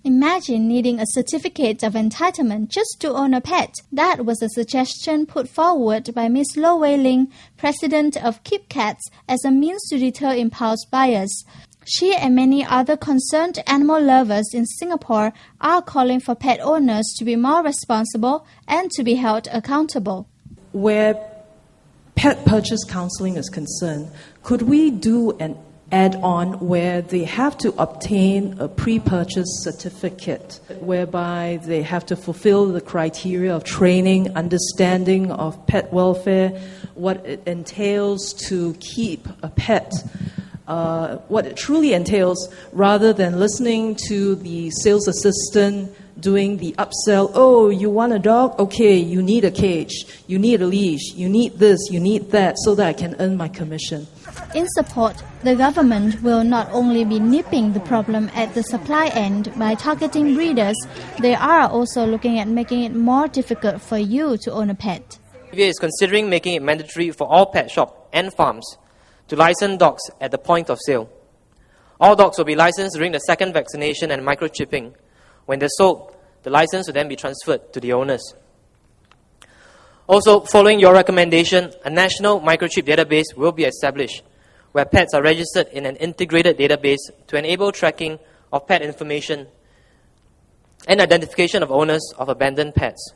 Imagine needing a certificate of entitlement just to own a pet. That was a suggestion put forward by Ms. Lo Wei Ling, president of Keep Cats, as a means to deter impulse buyers. She and many other concerned animal lovers in Singapore are calling for pet owners to be more responsible and to be held accountable. Where pet purchase counseling is concerned, could we do an add-on where they have to obtain a pre-purchase certificate, whereby they have to fulfill the criteria of training, understanding of pet welfare, what it entails to keep a pet, what it truly entails, rather than listening to the sales assistant doing the upsell. Oh, you want a dog? Okay, you need a cage, you need a leash, you need this, you need that, so that I can earn my commission. In support, the government will not only be nipping the problem at the supply end by targeting breeders, they are also looking at making it more difficult for you to own a pet. AVA is considering making it mandatory for all pet shops and farms to license dogs at the point of sale. All dogs will be licensed during the second vaccination and microchipping. When they're sold, the license will then be transferred to the owners. Also, following your recommendation, a national microchip database will be established, where pets are registered in an integrated database to enable tracking of pet information and identification of owners of abandoned pets.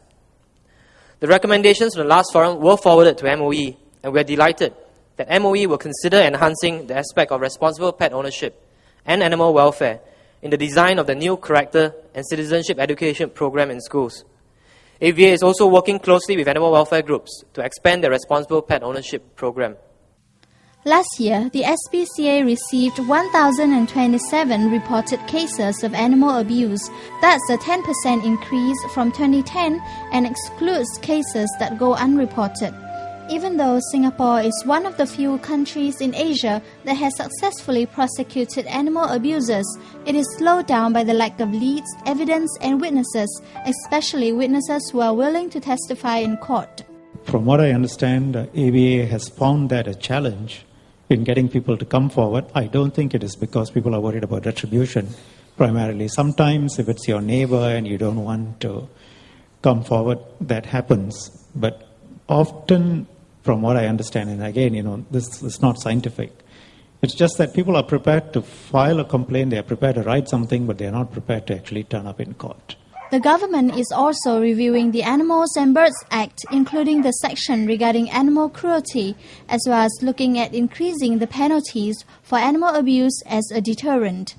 The recommendations from the last forum were forwarded to MOE, and we are delighted that MOE will consider enhancing the aspect of responsible pet ownership and animal welfare in the design of the new character and citizenship education program in schools. AVA is also working closely with animal welfare groups to expand their responsible pet ownership program. Last year, the SPCA received 1,027 reported cases of animal abuse. That's a 10% increase from 2010 and excludes cases that go unreported. Even though Singapore is one of the few countries in Asia that has successfully prosecuted animal abusers, it is slowed down by the lack of leads, evidence and witnesses, especially witnesses who are willing to testify in court. From what I understand, AVA has found that a challenge in getting people to come forward. I don't think it is because people are worried about retribution primarily. Sometimes if it's your neighbor and you don't want to come forward, that happens. But often, from what I understand, and again, this is not scientific, it's just that people are prepared to file a complaint, they are prepared to write something, but they are not prepared to actually turn up in court. The government is also reviewing the Animals and Birds Act, including the section regarding animal cruelty, as well as looking at increasing the penalties for animal abuse as a deterrent.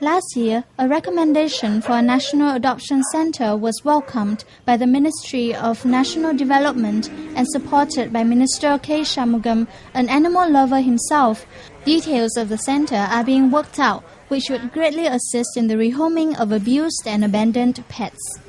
Last year, a recommendation for a national adoption centre was welcomed by the Ministry of National Development and supported by Minister K. Shanmugam, an animal lover himself. Details of the centre are being worked out, which would greatly assist in the rehoming of abused and abandoned pets.